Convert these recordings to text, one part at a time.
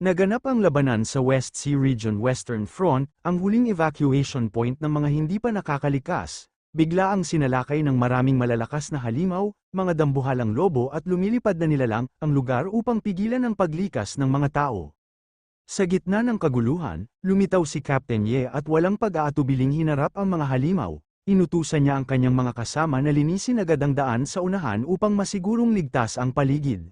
Naganap ang labanan sa West Sea Region Western Front, ang huling evacuation point ng mga hindi pa nakakalikas. Bigla ang sinalakay ng maraming malalakas na halimaw, mga dambuhalang lobo at lumilipad na nilalang ang lugar upang pigilan ang paglikas ng mga tao. Sa gitna ng kaguluhan, lumitaw si Captain Ye at walang pag-aatubiling hinarap ang mga halimaw. Inutusan niya ang kanyang mga kasama na linisin agad ang daan sa unahan upang masigurong ligtas ang paligid.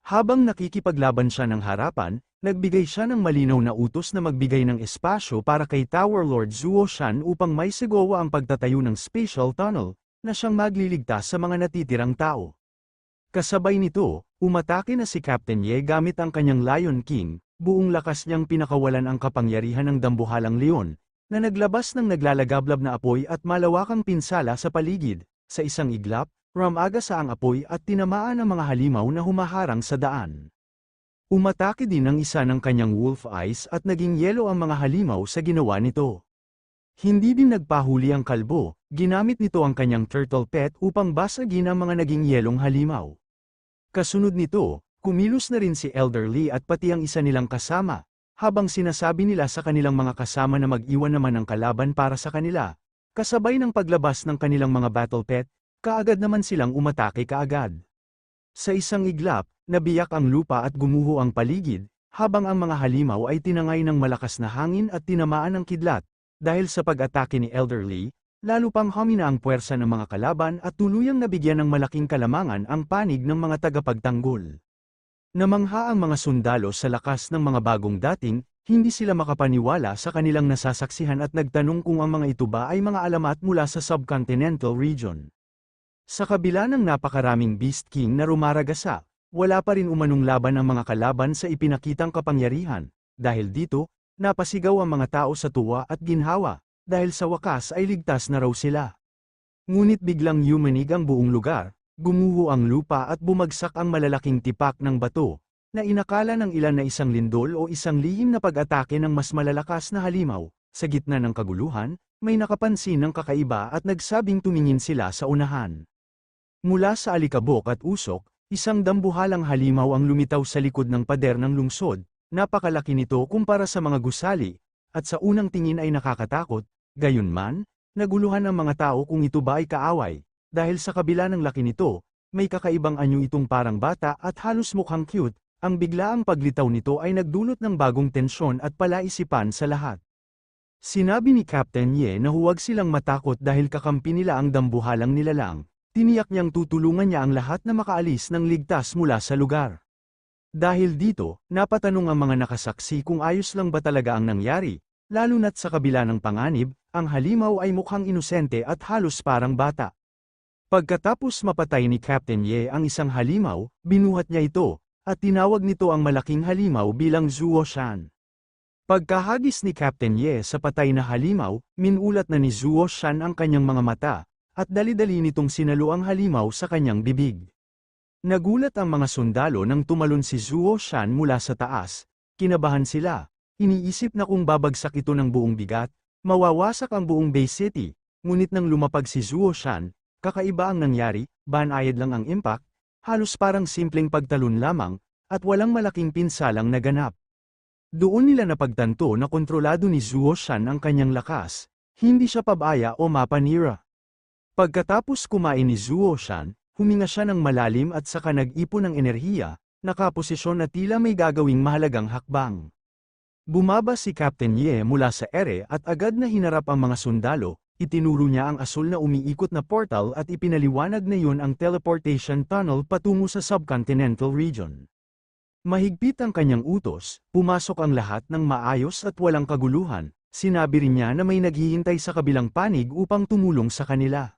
Habang nakikipaglaban siya ng harapan, nagbigay siya ng malinaw na utos na magbigay ng espasyo para kay Tower Lord Zuo Shan upang may sigawa ang pagtatayo ng spatial tunnel, na siyang magliligtas sa mga natitirang tao. Kasabay nito, umatake na si Captain Ye gamit ang kanyang Lion King, buong lakas niyang pinakawalan ang kapangyarihan ng dambuhalang leon, na naglabas ng naglalagablab na apoy at malawakang pinsala sa paligid. Sa isang iglap, ramaga ang apoy at tinamaan ang mga halimaw na humaharang sa daan. Umatake din ang isa ng kanyang wolf eyes at naging yelo ang mga halimaw sa ginawa nito. Hindi din nagpahuli ang kalbo, ginamit nito ang kanyang turtle pet upang basagin ang mga naging yelong halimaw. Kasunod nito, kumilos na rin si Elder Lee at pati ang isa nilang kasama, habang sinasabi nila sa kanilang mga kasama na mag-iwan naman ng kalaban para sa kanila. Kasabay ng paglabas ng kanilang mga battle pet, kaagad naman silang umatake kaagad. Sa isang iglap, nabiyak ang lupa at gumuho ang paligid, habang ang mga halimaw ay tinangay ng malakas na hangin at tinamaan ng kidlat. Dahil sa pag-atake ni Elder Lee, lalo pang humina ang puwersa ng mga kalaban at tuluyang nabigyan ng malaking kalamangan ang panig ng mga tagapagtanggol. Namangha ang mga sundalo sa lakas ng mga bagong dating, hindi sila makapaniwala sa kanilang nasasaksihan at nagtanong kung ang mga ito ba ay mga alamat mula sa subcontinental region. Sa kabila ng napakaraming Beast King na rumaragasa, wala pa rin umanong laban ang mga kalaban sa ipinakitang kapangyarihan. Dahil dito, napasigaw ang mga tao sa tuwa at ginhawa, dahil sa wakas ay ligtas na raw sila. Ngunit biglang yumanig ang buong lugar, gumuho ang lupa at bumagsak ang malalaking tipak ng bato, na inakala ng ilan na isang lindol o isang lihim na pag-atake ng mas malalakas na halimaw. Sa gitna ng kaguluhan, may nakapansin ng kakaiba at nagsabing tumingin sila sa unahan. Mula sa alikabok at usok, isang dambuhalang halimaw ang lumitaw sa likod ng pader ng lungsod. Napakalaki nito kumpara sa mga gusali, at sa unang tingin ay nakakatakot. Gayunman, naguluhan ang mga tao kung ito ba ay kaaway. Dahil sa kabila ng laki nito, may kakaibang anyo itong parang bata at halos mukhang cute. Ang biglaang paglitaw nito ay nagdulot ng bagong tensyon at palaisipan sa lahat. Sinabi ni Captain Ye na huwag silang matakot dahil kakampi nila ang dambuhalang nilalang. Tiniyak niyang tutulungan niya ang lahat na makaalis ng ligtas mula sa lugar. Dahil dito, napatanong ang mga nakasaksi kung ayos lang ba talaga ang nangyari, lalo na't sa kabila ng panganib, ang halimaw ay mukhang inosente at halos parang bata. Pagkatapos mapatay ni Captain Ye ang isang halimaw, binuhat niya ito, at tinawag nito ang malaking halimaw bilang Zuo Shan. Pagkahagis ni Captain Ye sa patay na halimaw, minulat na ni Zuo Shan ang kanyang mga mata, at dali-dali nitong sinalo ang halimaw sa kanyang bibig. Nagulat ang mga sundalo nang tumalon si Zuo Shan mula sa taas. Kinabahan sila. Iniisip na kung babagsak ito ng buong bigat, mawawasak ang buong Bay City. Ngunit nang lumapag si Zuo Shan, kakaiba ang nangyari, banayad lang ang impact, halos parang simpleng pagtalon lamang, at walang malaking pinsalang naganap. Doon nila napagtanto na kontrolado ni Zuo Shan ang kanyang lakas, hindi siya pabaya o mapanira. Pagkatapos kumain ni Zuo Shan, huminga siya ng malalim at saka nag-ipon ng enerhiya, nakaposisyon na tila may gagawing mahalagang hakbang. Bumaba si Captain Ye mula sa ere at agad na hinarap ang mga sundalo, itinuro niya ang asul na umiikot na portal at ipinaliwanag na yun ang teleportation tunnel patungo sa subcontinental region. Mahigpit ang kanyang utos, pumasok ang lahat ng maayos at walang kaguluhan, sinabi rin niya na may naghihintay sa kabilang panig upang tumulong sa kanila.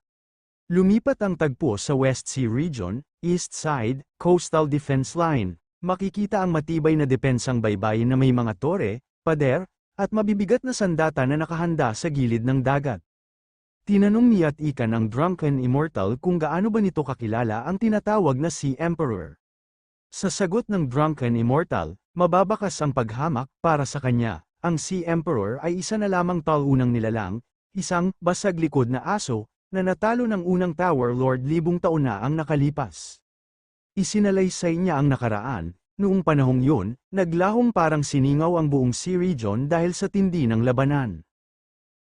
Lumipat ang tagpo sa West Sea Region, East Side, Coastal Defense Line. Makikita ang matibay na depensang baybayin na may mga tore, pader, at mabibigat na sandata na nakahanda sa gilid ng dagat. Tinanong ni Ikan ang Drunken Immortal kung gaano ba nito kakilala ang tinatawag na Sea Emperor. Sa sagot ng Drunken Immortal, mababakas ang paghamak para sa kanya. Ang Sea Emperor ay isa na lamang taunang nilalang, isang basag likod na aso, na natalo ng unang Tower Lord libong taon na ang nakalipas. Isinalaysay niya ang nakaraan, Noong panahong yun, naglahong parang siningaw ang buong sea region dahil sa tindi ng labanan.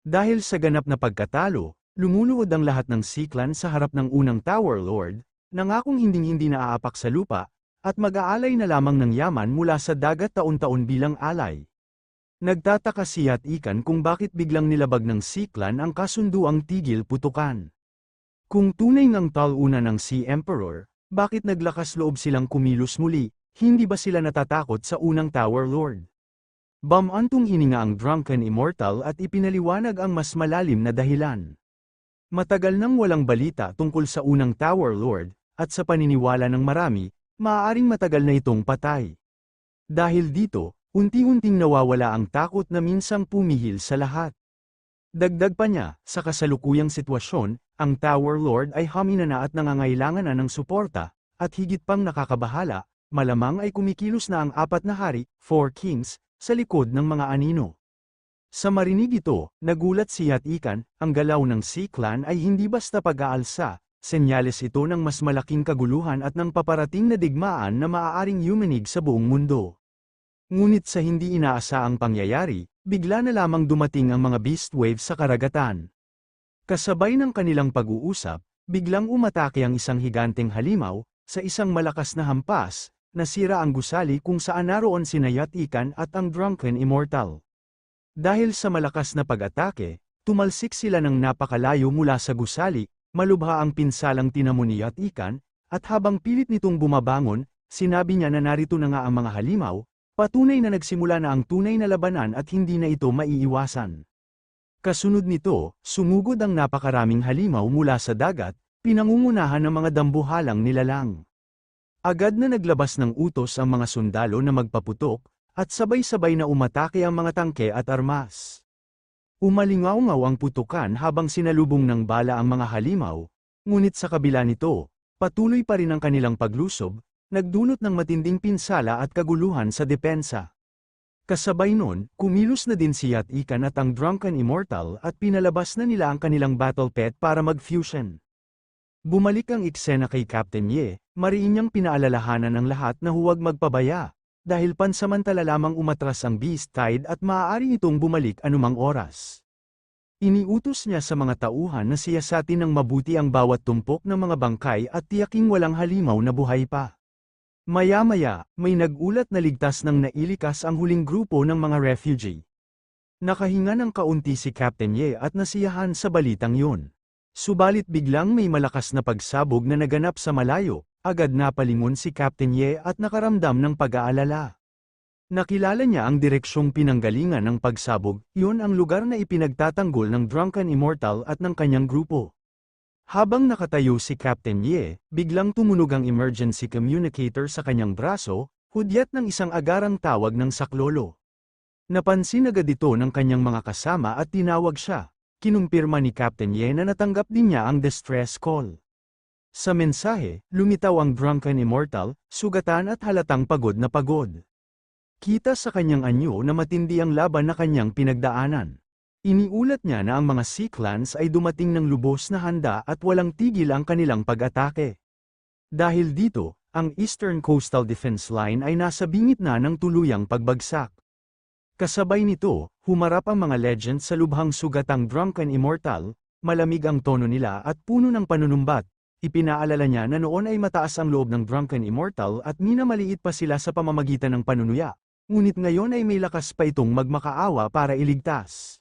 Dahil sa ganap na pagkatalo, lumuluhod ang lahat ng Sea Clan sa harap ng unang Tower Lord, nangakong hinding-hindi na aapak sa lupa, at mag-aalay na lamang ng yaman mula sa dagat taon-taon bilang alay. Nagtataka si Ikan kung bakit biglang nilabag ng Sea Clan ang kasunduang tigil putukan. Kung tunay ngang taluna ng Sea Emperor, bakit naglakas loob silang kumilos muli? Hindi ba sila natatakot sa unang Tower Lord? Bamantong hininga ang Drunken Immortal at ipinaliwanag ang mas malalim na dahilan. Matagal nang walang balita tungkol sa unang Tower Lord, at sa paniniwala ng marami, maaaring matagal na itong patay. Dahil dito, unti-unting nawawala ang takot na minsang pumihil sa lahat. Dagdag pa niya, sa kasalukuyang sitwasyon, ang Tower Lord ay hamina na at nangangailangan na ng suporta, at higit pang nakakabahala, malamang ay kumikilos na ang 4 na hari, 4 kings, sa likod ng mga anino. Sa marinig ito, nagulat si Ikan, ang galaw ng Sea Clan ay hindi basta pag-aalsa, senyales ito ng mas malaking kaguluhan at ng paparating na digmaan na maaaring yumanig sa buong mundo. Ngunit sa hindi inaasaang pangyayari, bigla na lamang dumating ang mga beast waves sa karagatan. Kasabay ng kanilang pag-uusap, biglang umatake ang isang higanteng halimaw, sa isang malakas na hampas, nasira ang gusali kung saan naroon sina Ikan at ang Drunken Immortal. Dahil sa malakas na pag-atake, tumalsik sila ng napakalayo mula sa gusali, malubha ang pinsalang tinamo ni Ikan, at habang pilit nitong bumabangon, sinabi niya na narito na nga ang mga halimaw, patunay na nagsimula na ang tunay na labanan at hindi na ito maiiwasan. Kasunod nito, sumugod ang napakaraming halimaw mula sa dagat, pinangungunahan ng mga dambuhalang nilalang. Agad na naglabas ng utos ang mga sundalo na magpaputok, at sabay-sabay na umatake ang mga tangke at armas. Umalingaw-ngaw ang putukan habang sinalubong ng bala ang mga halimaw, ngunit sa kabila nito, patuloy pa rin ang kanilang paglusob, nagdulot ng matinding pinsala at kaguluhan sa depensa. Kasabay nun, kumilos na din si Ikan at ang Drunken Immortal at pinalabas na nila ang kanilang battle pet para mag-fusion. Bumalik ang eksena kay Captain Ye, mariin niyang pinaalalahanan ng lahat na huwag magpabaya, dahil pansamantala lamang umatras ang Beast Tide at maaari itong bumalik anumang oras. Iniutos niya sa mga tauhan na siyasatin ng mabuti ang bawat tumpok ng mga bangkay at tiyaking walang halimaw na buhay pa. Maya-maya, may nagulat na ligtas ng nailikas ang huling grupo ng mga refugee. Nakahinga ng kaunti si Captain Ye at nasiyahan sa balitang yun. Subalit biglang may malakas na pagsabog na naganap sa malayo, agad napalingon si Captain Ye at nakaramdam ng pag-aalala. Nakilala niya ang direksyong pinanggalingan ng pagsabog, yun ang lugar na ipinagtatanggol ng Drunken Immortal at ng kanyang grupo. Habang nakatayo si Captain Ye, biglang tumunog ang emergency communicator sa kanyang braso, hudyat ng isang agarang tawag ng saklolo. Napansin agad ito ng kanyang mga kasama at tinawag siya. Kinumpirma ni Captain Ye na natanggap din niya ang distress call. Sa mensahe, lumitaw ang Drunken Immortal, sugatan at halatang pagod na pagod. Kita sa kanyang anyo na matindi ang laban na kanyang pinagdaanan. Iniulat niya na ang mga Sea Clans ay dumating ng lubos na handa at walang tigil ang kanilang pag-atake. Dahil dito, ang Eastern Coastal Defense Line ay nasa bingit na ng tuluyang pagbagsak. Kasabay nito, humarap ang mga legends sa lubhang sugatang Drunken Immortal, malamig ang tono nila at puno ng panunumbat. Ipinaalala niya na noon ay mataas ang loob ng Drunken Immortal at minamaliit pa sila sa pamamagitan ng panunuya, ngunit ngayon ay may lakas pa itong magmakaawa para iligtas.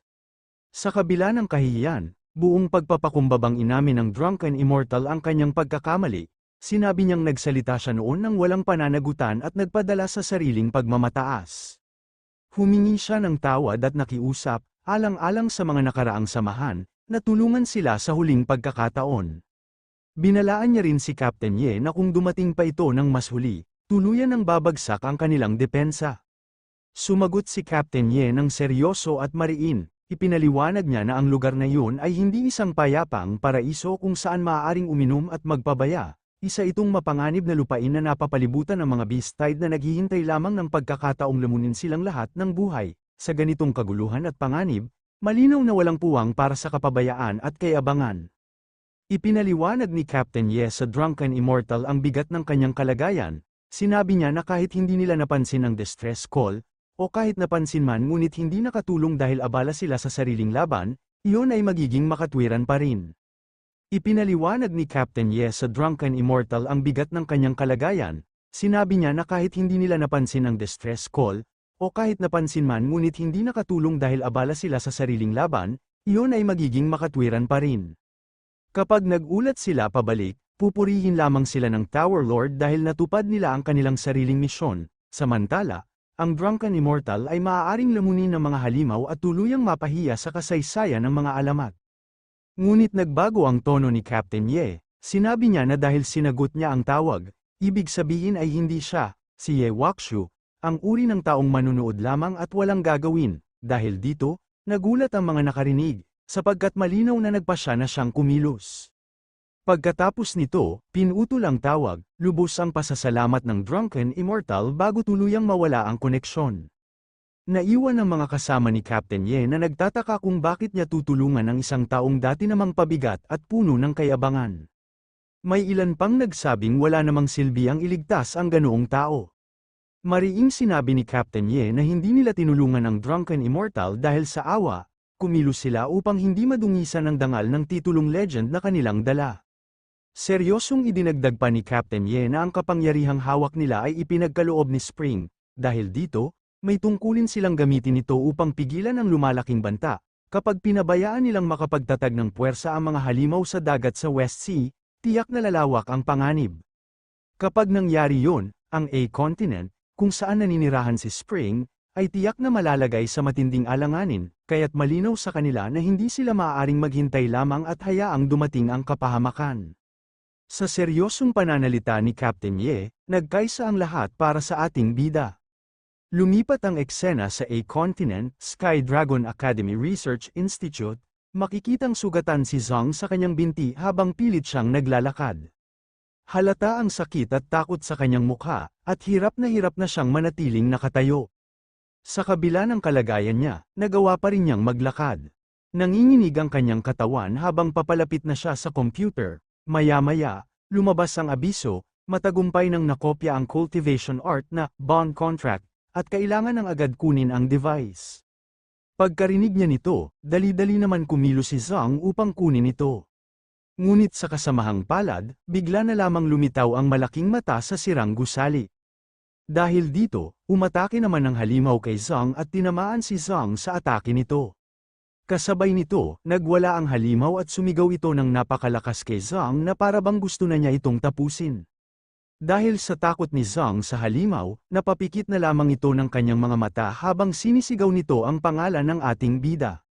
Sa kabila ng kahihiyan, buong pagpapakumbabang inamin ng Drunken Immortal ang kanyang pagkakamali, sinabi niyang nagsalita siya noon ng walang pananagutan at nagpadala sa sariling pagmamataas. Humingi siya ng tawad at nakiusap, alang-alang sa mga nakaraang samahan, na tulungan sila sa huling pagkakataon. Binalaan niya rin si Captain Ye na kung dumating pa ito ng mas huli, tuluyan ng babagsak ang kanilang depensa. Sumagot si Captain Ye ng seryoso at mariin, ipinaliwanag niya na ang lugar na yun ay hindi isang payapang paraiso kung saan maaaring uminom at magpabaya. Isa itong mapanganib na lupain na napapalibutan ng mga beast tide na naghihintay lamang ng pagkakataong lamunin silang lahat ng buhay. Sa ganitong kaguluhan at panganib, malinaw na walang puwang para sa kapabayaan at kayabangan. Ipinaliwanag ni Captain Ye sa Drunken Immortal ang bigat ng kanyang kalagayan, sinabi niya na kahit hindi nila napansin ang distress call, o kahit napansin man ngunit hindi nakatulong dahil abala sila sa sariling laban, iyon ay magiging makatwiran pa rin. Ipinaliwanag ni Captain Ye sa Drunken Immortal ang bigat ng kanyang kalagayan, sinabi niya na kahit hindi nila napansin ang distress call, o kahit napansin man ngunit hindi nakatulong dahil abala sila sa sariling laban, iyon ay magiging makatwiran pa rin. Kapag nag-ulat sila pabalik, pupurihin lamang sila ng Tower Lord dahil natupad nila ang kanilang sariling misyon, samantala, ang Drunken Immortal ay maaaring lamunin ng mga halimaw at tuluyang mapahiya sa kasaysayan ng mga alamat. Ngunit nagbago ang tono ni Captain Ye, sinabi niya na dahil sinagot niya ang tawag, ibig sabihin ay hindi siya, si Ye Wuxiu, ang uri ng taong manunood lamang at walang gagawin, dahil dito, nagulat ang mga nakarinig, sapagkat malinaw na nagpa siya na siyang kumilos. Pagkatapos nito, pinutol ang tawag, lubos ang pasasalamat ng Drunken Immortal bago tuluyang mawala ang koneksyon. Naiwan ang mga kasama ni Captain Ye na nagtataka kung bakit niya tutulungan ang isang taong dati namang pabigat at puno ng kayabangan. May ilan pang nagsabing wala namang silbi ang iligtas ang ganoong tao. Mariing sinabi ni Captain Ye na hindi nila tinulungan ang Drunken Immortal dahil sa awa, kumilos sila upang hindi madungisan ng dangal ng titulong legend na kanilang dala. Seryosong idinagdag pa ni Captain Ye na ang kapangyarihang hawak nila ay ipinagkaloob ni Spring, dahil dito, may tungkulin silang gamitin ito upang pigilan ang lumalaking banta, kapag pinabayaan nilang makapagtatag ng puwersa ang mga halimaw sa dagat sa West Sea, tiyak na lalawak ang panganib. Kapag nangyari yun, ang A-continent, kung saan naninirahan si Spring, ay tiyak na malalagay sa matinding alanganin, kaya't malinaw sa kanila na hindi sila maaaring maghintay lamang at hayaang dumating ang kapahamakan. Sa seryosong pananalita ni Captain Ye, nagkaisa ang lahat para sa ating bida. Lumipat ang eksena sa A-continent, Sky Dragon Academy Research Institute, makikitang sugatan si Zhang sa kanyang binti habang pilit siyang naglalakad. Halata ang sakit at takot sa kanyang mukha, at hirap na siyang manatiling nakatayo. Sa kabila ng kalagayan niya, nagawa pa rin niyang maglakad. Nanginginig ang kanyang katawan habang papalapit na siya sa computer. Maya-maya, lumabas ang abiso, matagumpay nang nakopya ang cultivation art na bond contract, at kailangan ng agad kunin ang device. Pagkarinig niya nito, dali-dali naman kumilos si Zhang upang kunin ito. Ngunit sa kasamahang palad, bigla na lamang lumitaw ang malaking mata sa sirang gusali. Dahil dito, umatake naman ang halimaw kay Zhang at tinamaan si Zhang sa atake nito. Kasabay nito, nagwala ang halimaw at sumigaw ito ng napakalakas kay Zhang na parabang gusto na niya itong tapusin. Dahil sa takot ni Zhang sa halimaw, napapikit na lamang ito ng kanyang mga mata habang sinisigaw nito ang pangalan ng ating bida.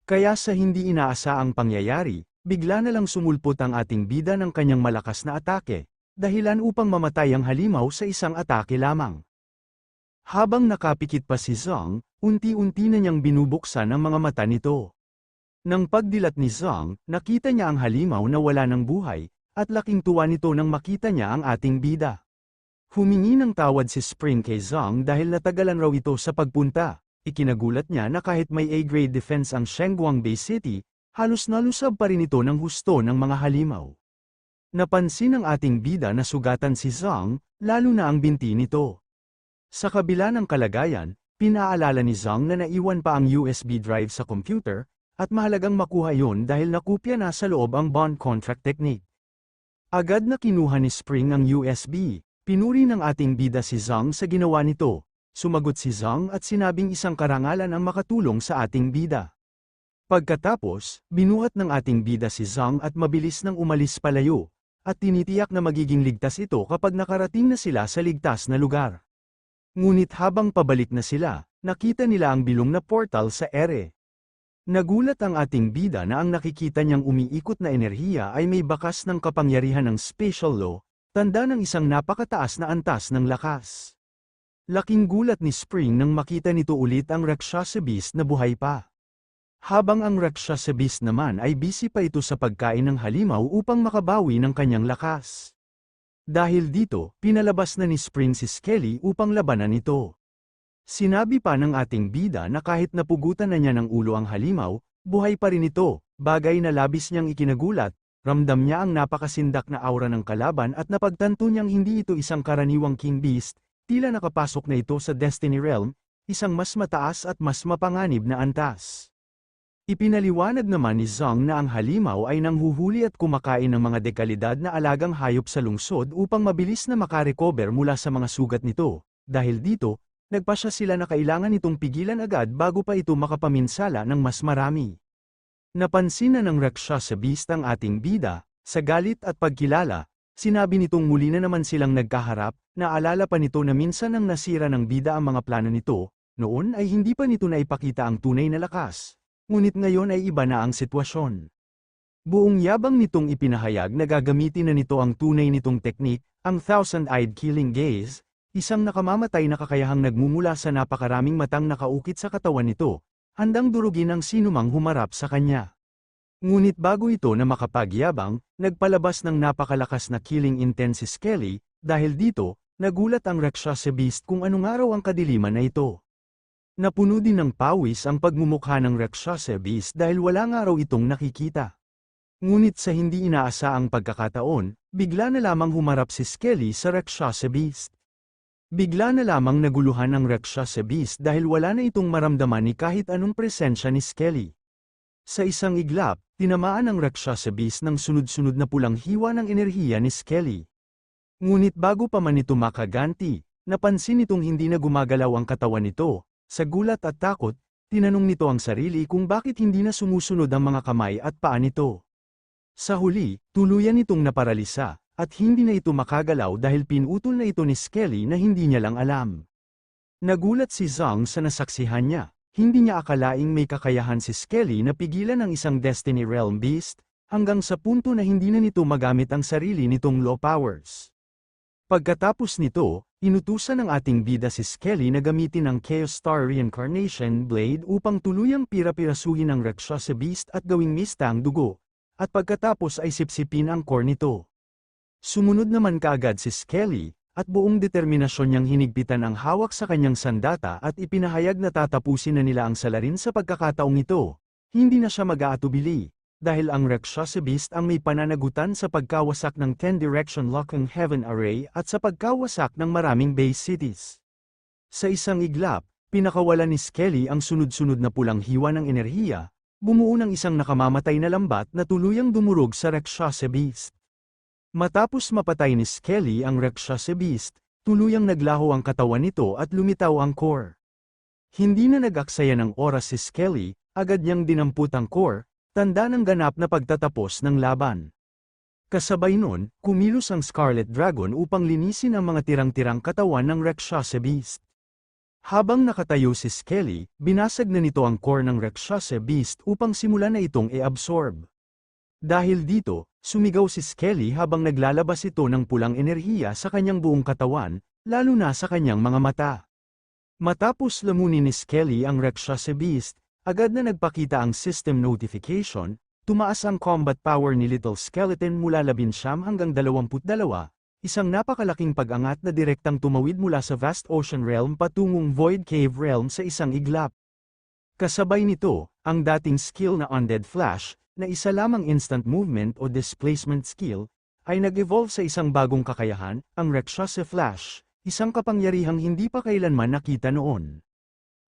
Kaya sa hindi inaasaang pangyayari, bigla na lang sumulpot ang ating bida ng kanyang malakas na atake, dahilan upang mamatay ang halimaw sa isang atake lamang. Habang nakapikit pa si Zhang, unti-unti na niyang binubuksan ang mga mata nito. Nang pagdilat ni Zhang, nakita niya ang halimaw na wala ng buhay, at laking tuwa nito nang makita niya ang ating bida. Humingi ng tawad si Spring kay Zhang dahil natagalan raw ito sa pagpunta. Ikinagulat niya na kahit may A-grade defense ang Shengguang Bay City, halos nalusab pa rin ito ng husto ng mga halimaw. Napansin ng ating bida na sugatan si Zhang, lalo na ang binti nito. Sa kabila ng kalagayan, pinaalala ni Zhang na naiwan pa ang USB drive sa computer, at mahalagang makuha yon dahil nakopya na sa loob ang bond contract technique. Agad na kinuha ni Spring ang USB, pinuri ng ating bida si Zhang sa ginawa nito, sumagot si Zhang at sinabing isang karangalan ang makatulong sa ating bida. Pagkatapos, binuhat ng ating bida si Zhang at mabilis nang umalis palayo, at tinitiyak na magiging ligtas ito kapag nakarating na sila sa ligtas na lugar. Ngunit habang pabalik na sila, nakita nila ang bilong na portal sa ere. Nagulat ang ating bida na ang nakikita niyang umiikot na enerhiya ay may bakas ng kapangyarihan ng spatial law, tanda ng isang napakataas na antas ng lakas. Laking gulat ni Spring nang makita nito ulit ang Rakshasa Beast na buhay pa. Habang ang Rakshasa Beast naman ay busy pa ito sa pagkain ng halimaw upang makabawi ng kanyang lakas. Dahil dito, pinalabas na ni Spring si Skelly upang labanan ito. Sinabi pa ng ating bida na kahit napugutan na niya ng ulo ang halimaw, buhay pa rin ito, bagay na labis niyang ikinagulat, Ramdam niya ang napakasindak na aura ng kalaban at napagtanto niyang hindi ito isang karaniwang King Beast, tila nakapasok na ito sa Destiny Realm, isang mas mataas at mas mapanganib na antas. Ipinaliwanag naman ni Zhang na ang halimaw ay nanghuhuli at kumakain ng mga dekalidad na alagang hayop sa lungsod upang mabilis na makarecover mula sa mga sugat nito. Dahil dito, nagpasya sila na kailangan itong pigilan agad bago pa ito makapaminsala ng mas marami. Napansin na ng Rakshasa Beast ang ating bida, sa galit at pagkilala, sinabi nitong muli na naman silang nagkaharap, naalala pa nito na minsan nang nasira ng bida ang mga plano nito, noon ay hindi pa nito naipakita ang tunay na lakas, ngunit ngayon ay iba na ang sitwasyon. Buong yabang nitong ipinahayag na gagamitin na nito ang tunay nitong teknik, ang Thousand-Eyed Killing Gaze, isang nakamamatay na kakayahang nagmumula sa napakaraming matang nakaukit sa katawan nito, handang durugin ang sinumang humarap sa kanya. Ngunit bago ito na makapagyabang, nagpalabas ng napakalakas na killing intense si Skelly, dahil dito, nagulat ang Rakshasa Beast kung anong araw ang kadiliman na ito. Napuno din ng pawis ang pagmumukha ng Rakshasa Beast dahil wala nga raw itong nakikita. Ngunit sa hindi inaasaang pagkakataon, bigla na lamang humarap si Skelly sa Rakshasa Beast. Bigla na lamang naguluhan ang Rakshasa Beast dahil wala na itong maramdaman ni kahit anong presensya ni Skelly. Sa isang iglap, tinamaan ang Rakshasa Beast ng sunod-sunod na pulang hiwa ng enerhiya ni Skelly. Ngunit bago pa man ito makaganti, napansin nitong hindi na gumagalaw ang katawan nito. Sa gulat at takot, tinanong nito ang sarili kung bakit hindi na sumusunod ang mga kamay at paa nito. Sa huli, tuluyan itong naparalisa, at hindi na ito makagalaw dahil pinutol na ito ni Skelly na hindi niya lang alam. Nagulat si Zhang sa nasaksihan niya, hindi niya akalaing may kakayahan si Skelly na pigilan ang isang Destiny Realm Beast, hanggang sa punto na hindi na nito magamit ang sarili nitong law powers. Pagkatapos nito, inutusan ng ating bida si Skelly na gamitin ang Chaos Star Reincarnation Blade upang tuluyang pira-pirasuhin ang Rakshasa Beast at gawing mista ang dugo, at pagkatapos ay sipsipin ang core nito. Sumunod naman kaagad si Skelly, at buong determinasyon niyang hinigpitan ang hawak sa kanyang sandata at ipinahayag na tatapusin na nila ang salarin sa pagkakataong ito. Hindi na siya mag-aatubili, dahil ang Rakshasa Beast ang may pananagutan sa pagkawasak ng 10-direction Locking Heaven Array at sa pagkawasak ng maraming base cities. Sa isang iglap, pinakawalan ni Skelly ang sunod-sunod na pulang hiwa ng enerhiya, bumuo ng isang nakamamatay na lambat na tuluyang dumurog sa Rakshasa Beast. Matapos mapatay ni Skelly ang Rakshasa Beast, tuluyang naglaho ang katawan nito at lumitaw ang core. Hindi na nag-aksaya ng oras si Skelly, agad niyang dinamput ang core, tanda ng ganap na pagtatapos ng laban. Kasabay nun, kumilos ang Scarlet Dragon upang linisin ang mga tirang-tirang katawan ng Rakshasa Beast. Habang nakatayo si Skelly, binasag na nito ang core ng Rakshasa Beast upang simulan na itong i-absorb. Dahil dito, sumigaw si Skelly habang naglalabas ito ng pulang enerhiya sa kanyang buong katawan, lalo na sa kanyang mga mata. Matapos lamunin ni Skelly ang Rakshasa Beast, agad na nagpakita ang system notification, tumaas ang combat power ni Little Skeleton mula 19 hanggang 22, isang napakalaking pag-angat na direktang tumawid mula sa Vast Ocean Realm patungong Void Cave Realm sa isang iglap. Kasabay nito, ang dating skill na Undead Flash, na isa lamang instant movement o displacement skill, ay nag-evolve sa isang bagong kakayahan, ang Rakshasa Flash, isang kapangyarihang hindi pa kailanman nakita noon.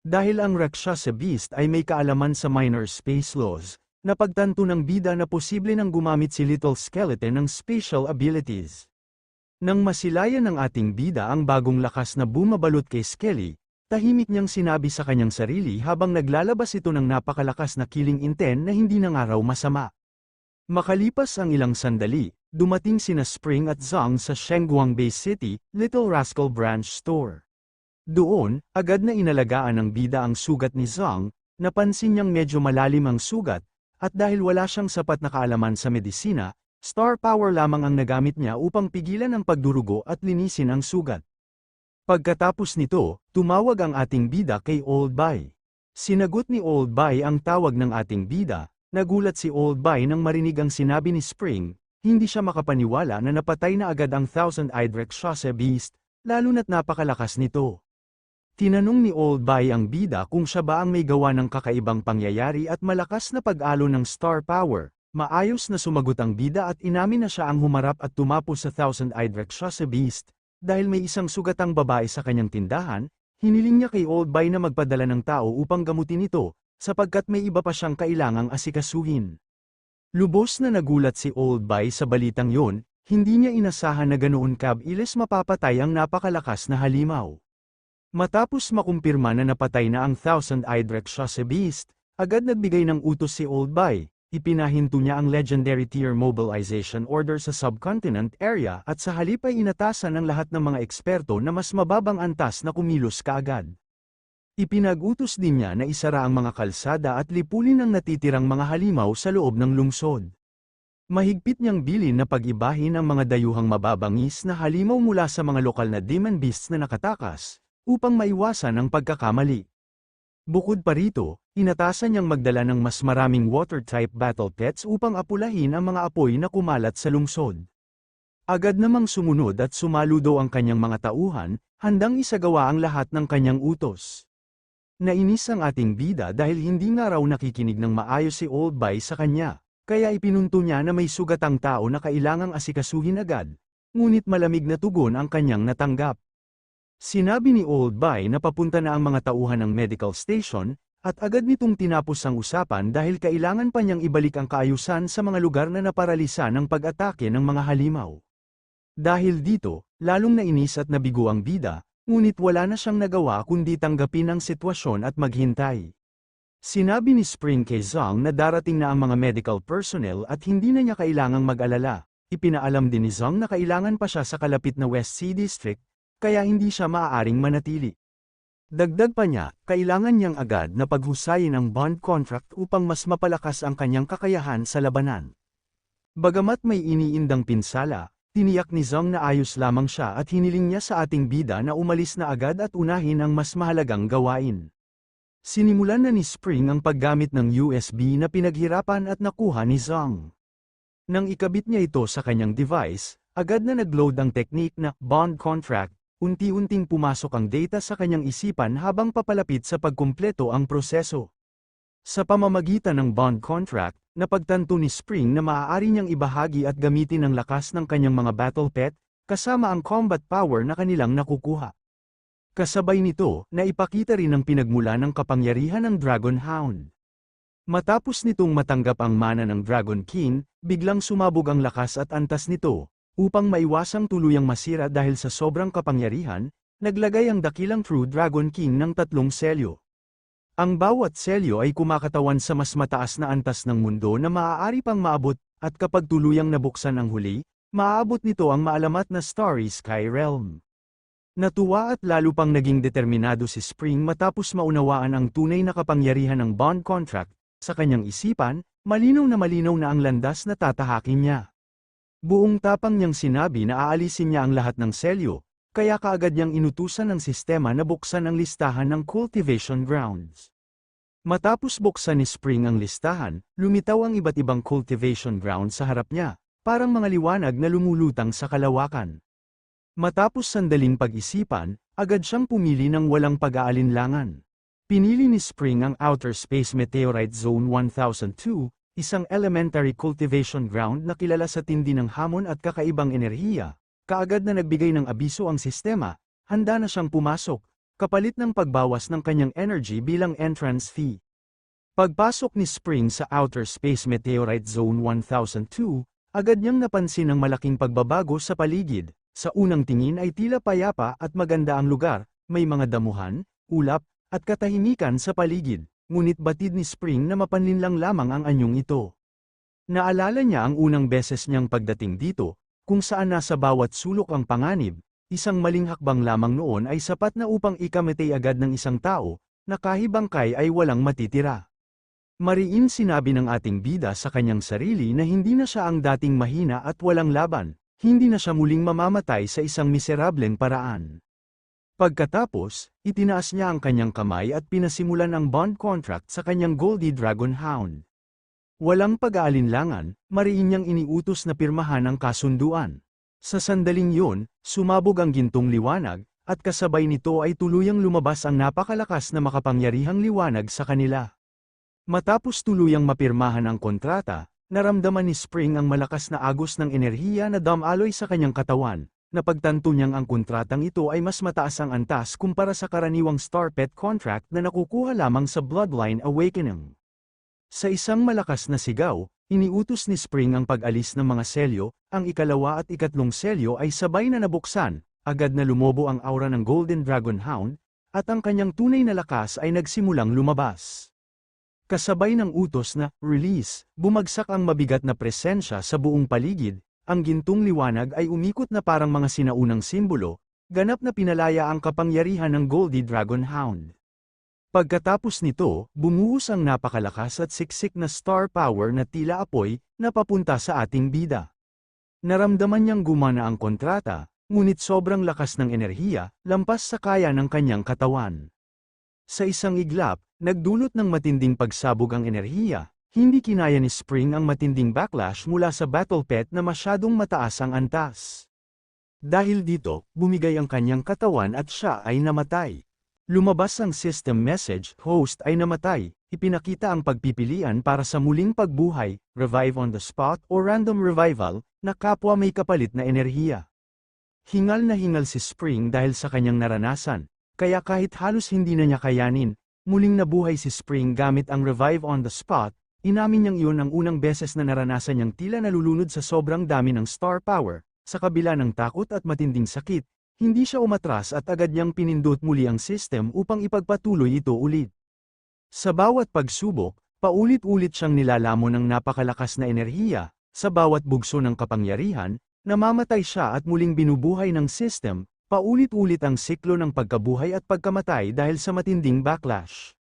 Dahil ang Rakshasa Beast ay may kaalaman sa minor space laws, napagtanto ng bida na posible nang gumamit si Little Skeleton ng special abilities. Nang masilayan ng ating bida ang bagong lakas na bumabalot kay Skelly, tahimik niyang sinabi sa kanyang sarili habang naglalabas ito ng napakalakas na killing intent na hindi na nga raw masama. Makalipas ang ilang sandali, dumating sina Spring at Zhang sa Shengguang Bay City, Little Rascal Branch Store. Doon, agad na inalagaan ng bida ang sugat ni Zhang, napansin niyang medyo malalim ang sugat, at dahil wala siyang sapat na kaalaman sa medisina, star power lamang ang nagamit niya upang pigilan ang pagdurugo at linisin ang sugat. Pagkatapos nito, tumawag ang ating bida kay Old Bai. Sinagot ni Old Bai ang tawag ng ating bida, nagulat si Old Bai nang marinig ang sinabi ni Spring, hindi siya makapaniwala na napatay na agad ang Thousand-Eyed Rakshasa Beast, lalo na't napakalakas nito. Tinanong ni Old Bai ang bida kung siya ba ang may gawa ng kakaibang pangyayari at malakas na pag-alo ng star power, Maayos na sumagot ang bida at inamin na siya ang humarap at tumapos sa Thousand-Eyed Rakshasa Beast. Dahil may isang sugatang babae sa kanyang tindahan, hiniling niya kay Oldby na magpadala ng tao upang gamutin ito, sapagkat may iba pa siyang kailangang asikasuhin. Lubos na nagulat si Oldby sa balitang yon, hindi niya inasahan na ganoon kabilis mapapatay ang napakalakas na halimaw. Matapos makumpirma na napatay na ang Thousand-Eyed Rakshasa Beast, agad nagbigay ng utos si Oldby. Ipinahinto niya ang Legendary Tier Mobilization Order sa subcontinent area at sa halip ay inatasan ng lahat ng mga eksperto na mas mababang antas na kumilos kaagad. Ipinag-utos din niya na isara ang mga kalsada at lipulin ang natitirang mga halimaw sa loob ng lungsod. Mahigpit niyang bilin na pag-ibahin ang mga dayuhang mababangis na halimaw mula sa mga lokal na demon beasts na nakatakas, upang maiwasan ang pagkakamali. Bukod pa rito, inatasan niyang magdala ng mas maraming water-type battle pets upang apulahin ang mga apoy na kumalat sa lungsod. Agad namang sumunod at sumaludo ang kanyang mga tauhan, handang isagawa ang lahat ng kanyang utos. Nainis ang ating bida dahil hindi nga raw nakikinig ng maayos si Oldby sa kanya, kaya ipinunto niya na may sugatang tao na kailangang asikasuhin agad, ngunit malamig na tugon ang kanyang natanggap. Sinabi ni Oldby na papunta na ang mga tauhan ng medical station, at agad nitong tinapos ang usapan dahil kailangan pa niyang ibalik ang kaayusan sa mga lugar na naparalisa ng pag-atake ng mga halimaw. Dahil dito, lalong nainis at nabigo ang bida, ngunit wala na siyang nagawa kundi tanggapin ang sitwasyon at maghintay. Sinabi ni Spring kay Zhang na darating na ang mga medical personnel at hindi na niya kailangang mag-alala. Ipinaalam din ni Zhang na kailangan pa siya sa kalapit na West Sea District, kaya hindi siya maaaring manatili. Dagdag pa niya, kailangan niyang agad na paghusayin ang bond contract upang mas mapalakas ang kanyang kakayahan sa labanan. Bagamat may iniindang pinsala, tiniyak ni Zhang na ayos lamang siya at hiniling niya sa ating bida na umalis na agad at unahin ang mas mahalagang gawain. Sinimulan na ni Spring ang paggamit ng USB na pinaghirapan at nakuha ni Zhang. Nang ikabit niya ito sa kanyang device, agad na nag-load ang technique na bond contract. Unti-unting pumasok ang data sa kanyang isipan habang papalapit sa pagkumpleto ang proseso. Sa pamamagitan ng bond contract, napagtanto ni Spring na maaari niyang ibahagi at gamitin ang lakas ng kanyang mga battle pet, kasama ang combat power na kanilang nakukuha. Kasabay nito, naipakita rin ang pinagmula ng kapangyarihan ng Dragon Hound. Matapos nitong matanggap ang mana ng Dragon King, biglang sumabog ang lakas at antas nito. Upang maiwasang tuluyang masira dahil sa sobrang kapangyarihan, naglagay ang dakilang True Dragon King ng 3 selyo. Ang bawat selyo ay kumakatawan sa mas mataas na antas ng mundo na maaari pang maabot, at kapag tuluyang nabuksan ang huli, maaabot nito ang maalamat na Starry Sky Realm. Natuwa at lalo pang naging determinado si Spring matapos maunawaan ang tunay na kapangyarihan ng bond contract. Sa kanyang isipan, malinaw na ang landas na tatahakin niya. Buong tapang niyang sinabi na aalisin niya ang lahat ng selyo, kaya kaagad niyang inutusan ng sistema na buksan ang listahan ng cultivation grounds. Matapos buksan ni Spring ang listahan, lumitaw ang iba't ibang cultivation grounds sa harap niya, parang mga liwanag na lumulutang sa kalawakan. Matapos sandaling pag-isipan, agad siyang pumili ng walang pag-aalinlangan. Pinili ni Spring ang Outer Space Meteorite Zone 1002, isang elementary cultivation ground na kilala sa tindi ng hamon at kakaibang enerhiya. Kaagad na nagbigay ng abiso ang sistema, handa na siyang pumasok, kapalit ng pagbawas ng kanyang energy bilang entrance fee. Pagpasok ni Spring sa Outer Space Meteorite Zone 1002, agad niyang napansin ang malaking pagbabago sa paligid. Sa unang tingin ay tila payapa at maganda ang lugar, may mga damuhan, ulap, at katahimikan sa paligid. Ngunit batid ni Spring na mapanlinlang lamang ang anyong ito. Naalala niya ang unang beses niyang pagdating dito, kung saan nasa bawat sulok ang panganib, isang maling hakbang lamang noon ay sapat na upang ikamatay agad ng isang tao, na kahibangkay ay walang matitira. Mariin sinabi ng ating bida sa kanyang sarili na hindi na siya ang dating mahina at walang laban, hindi na siya muling mamamatay sa isang miserableng paraan. Pagkatapos, itinaas niya ang kanyang kamay at pinasimulan ang bond contract sa kanyang Goldie Dragon Hound. Walang pag-aalinlangan, mariin niyang iniutos na pirmahan ang kasunduan. Sa sandaling yun, sumabog ang gintong liwanag, at kasabay nito ay tuluyang lumabas ang napakalakas na makapangyarihang liwanag sa kanila. Matapos tuluyang mapirmahan ang kontrata, Naramdaman ni Spring ang malakas na agos ng enerhiya na dumaloy sa kanyang katawan. Napagtanto niyang ang kontratang ito ay mas mataas ang antas kumpara sa karaniwang Star Pet contract na nakukuha lamang sa Bloodline Awakening. Sa isang malakas na sigaw, iniutos ni Spring ang pag-alis ng mga selyo, ang ikalawa at ikatlong selyo ay sabay na nabuksan, agad na lumobo ang aura ng Golden Dragon Hound, at ang kanyang tunay na lakas ay nagsimulang lumabas. Kasabay ng utos na release, bumagsak ang mabigat na presensya sa buong paligid, ang gintong liwanag ay umikot na parang mga sinaunang simbolo, ganap na pinalaya ang kapangyarihan ng Goldie Dragon Hound. Pagkatapos nito, bumuhos ang napakalakas at siksik na star power na tila apoy na papunta sa ating bida. Naramdaman niyang gumana ang kontrata, ngunit sobrang lakas ng enerhiya, lampas sa kaya ng kanyang katawan. Sa isang iglap, nagdulot ng matinding pagsabog ang enerhiya, hindi kinaya ni Spring ang matinding backlash mula sa battle pet na masyadong mataas ang antas. Dahil dito, bumigay ang kanyang katawan at siya ay namatay. Lumabas ang system message, host ay namatay, ipinakita ang pagpipilian para sa muling pagbuhay, revive on the spot o random revival, na kapwa may kapalit na enerhiya. Hingal na hingal si Spring dahil sa kanyang naranasan. Kaya kahit halos hindi na niya kayanin, muling nabuhay si Spring gamit ang revive on the spot, inamin niyang iyon ang unang beses na naranasan niyang tila nalulunod sa sobrang dami ng star power, sa kabila ng takot at matinding sakit, hindi siya umatras at agad niyang pinindot muli ang system upang ipagpatuloy ito ulit. Sa bawat pagsubok, paulit-ulit siyang nilalamon ng napakalakas na enerhiya, sa bawat bugso ng kapangyarihan, namamatay siya at muling binubuhay ng system, paulit-ulit ang siklo ng pagkabuhay at pagkamatay dahil sa matinding backlash.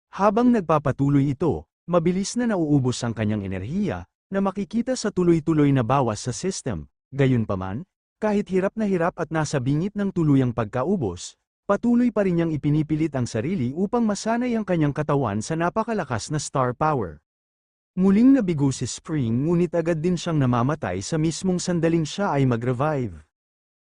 Habang nagpapatuloy ito, mabilis na nauubos ang kanyang enerhiya, na makikita sa tuloy-tuloy na bawas sa system. Gayunpaman, kahit hirap at nasa bingit ng tuluyang pagkaubos, patuloy pa rin niyang ipinipilit ang sarili upang masanay ang kanyang katawan sa napakalakas na star power. Muling nabigo si Spring ngunit agad din siyang namamatay sa mismong sandaling siya ay mag-revive.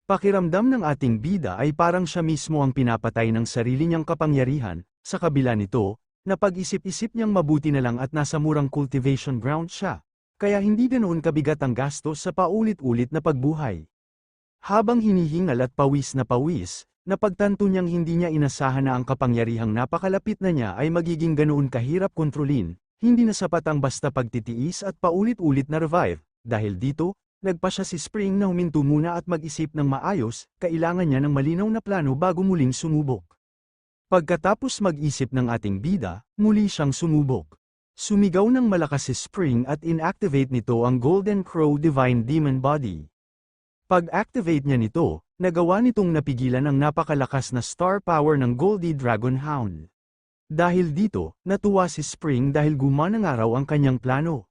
Pakiramdam ng ating bida ay parang siya mismo ang pinapatay ng sarili niyang kapangyarihan, sa kabila nito, napag-isip-isip niyang mabuti na lang at nasa murang cultivation ground siya, kaya hindi ganoon kabigat ang gastos sa paulit-ulit na pagbuhay. Habang hinihingal at pawis, napagtanto niyang hindi niya inasahan na ang kapangyarihang napakalapit na niya ay magiging ganoon kahirap kontrolin, hindi na sapat ang basta pagtitiis at paulit-ulit na revive, dahil dito, nagpa siya si Spring na huminto muna at mag-isip ng maayos, kailangan niya ng malinaw na plano bago muling sumubok. Pagkatapos mag-isip ng ating bida, muli siyang sumubok. Sumigaw ng malakas si Spring at inactivate nito ang Golden Crow Divine Demon Body. Pag-activate niya nito, nagawa nitong napigilan ang napakalakas na star power ng Goldie Dragon Hound. Dahil dito, natuwa si Spring dahil gumanang araw ang kanyang plano.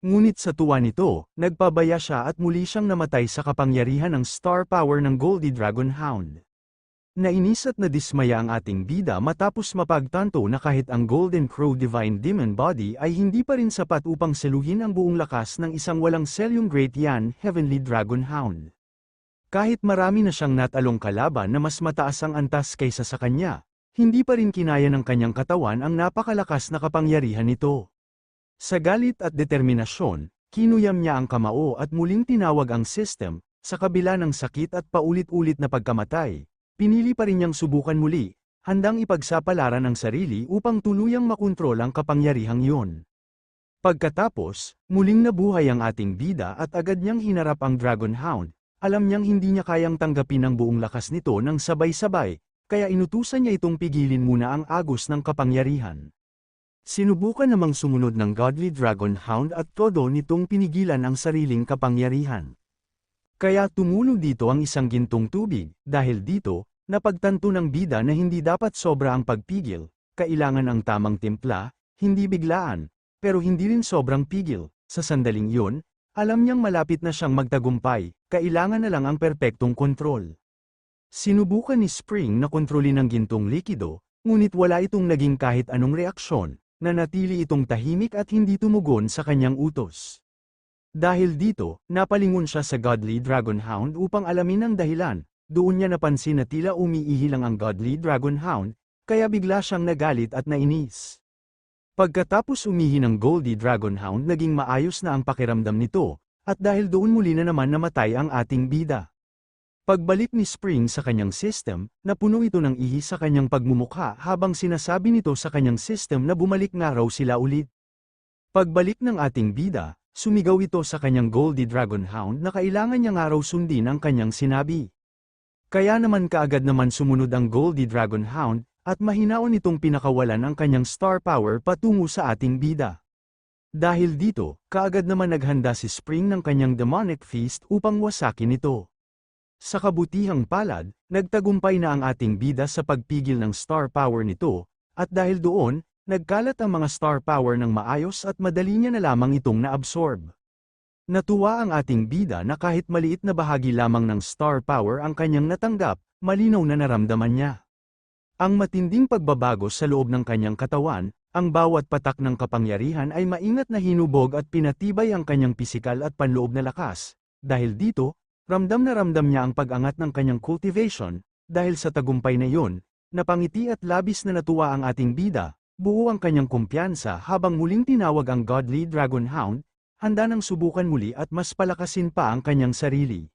Ngunit sa tuwa nito, nagpabaya siya at muli siyang namatay sa kapangyarihan ng star power ng Goldie Dragon Hound. Nainis at nadismaya ang ating bida matapos mapagtanto na kahit ang Golden Crow Divine Demon Body ay hindi pa rin sapat upang seluhin ang buong lakas ng isang walang selyong Great Yan Heavenly Dragon Hound. Kahit marami na siyang natalong kalaban na mas mataas ang antas kaysa sa kanya, hindi pa rin kinaya ng kanyang katawan ang napakalakas na kapangyarihan nito. Sa galit at determinasyon, kinuyam niya ang kamao at muling tinawag ang system, sa kabila ng sakit at paulit-ulit na pagkamatay. Pinili pa rin niyang subukan muli, handang ipagsapalaran ang sarili upang tuluyang makontrol ang kapangyarihang iyon. Pagkatapos, muling nabuhay ang ating bida at agad niyang hinarap ang Dragon Hound, alam niyang hindi niya kayang tanggapin ang buong lakas nito ng sabay-sabay, kaya inutusan niya itong pigilin muna ang agos ng kapangyarihan. Sinubukan namang sumunod ng Godly Dragon Hound at todo nitong pinigilan ang sariling kapangyarihan. Kaya tumulo dito ang isang gintong tubig, dahil dito, napagtanto ng bida na hindi dapat sobra ang pagpigil, kailangan ang tamang timpla, hindi biglaan, pero hindi rin sobrang pigil. Sa sandaling yun, alam niyang malapit na siyang magtagumpay, kailangan na lang ang perpektong kontrol. Sinubukan ni Spring na kontrolin ang gintong likido, ngunit wala itong naging kahit anong reaksyon. Nanatili itong tahimik at hindi tumugon sa kanyang utos. Dahil dito, napalingon siya sa Godly Dragon Hound upang alamin ang dahilan. Doon niya napansin na tila umiihi lang ang Godly Dragon Hound, kaya bigla siyang nagalit at nainis. Pagkatapos umihi ng Goldie Dragonhound naging maayos na ang pakiramdam nito, at dahil doon muli na naman namatay ang ating bida. Pagbalik ni Spring sa kanyang system, napuno ito ng ihi sa kanyang pagmumukha habang sinasabi nito sa kanyang system na bumalik nga raw sila ulit. Pagbalik ng ating bida, sumigaw ito sa kanyang Goldie Dragonhound na kailangan niya nga raw sundin ang kanyang sinabi. Kaya naman kaagad naman sumunod ang Goldie Dragonhound, at mahinaon itong pinakawalan ang kanyang star power patungo sa ating bida. Dahil dito, kaagad naman naghanda si Spring ng kanyang demonic feast upang wasakin ito. Sa kabutihang palad, nagtagumpay na ang ating bida sa pagpigil ng star power nito, at dahil doon, nagkalat ang mga star power ng maayos at madali niya na lamang itong naabsorb. Natuwa ang ating bida na kahit maliit na bahagi lamang ng star power ang kanyang natanggap, malinaw na naramdaman niya. Ang matinding pagbabago sa loob ng kanyang katawan, ang bawat patak ng kapangyarihan ay maingat na hinubog at pinatibay ang kanyang pisikal at panloob na lakas. Dahil dito, ramdam na ramdam niya ang pag-angat ng kanyang cultivation, dahil sa tagumpay na iyon, napangiti at labis na natuwa ang ating bida, buo ang kanyang kumpiyansa habang muling tinawag ang Godly Dragonhound, handa nang subukan muli at mas palakasin pa ang kanyang sarili.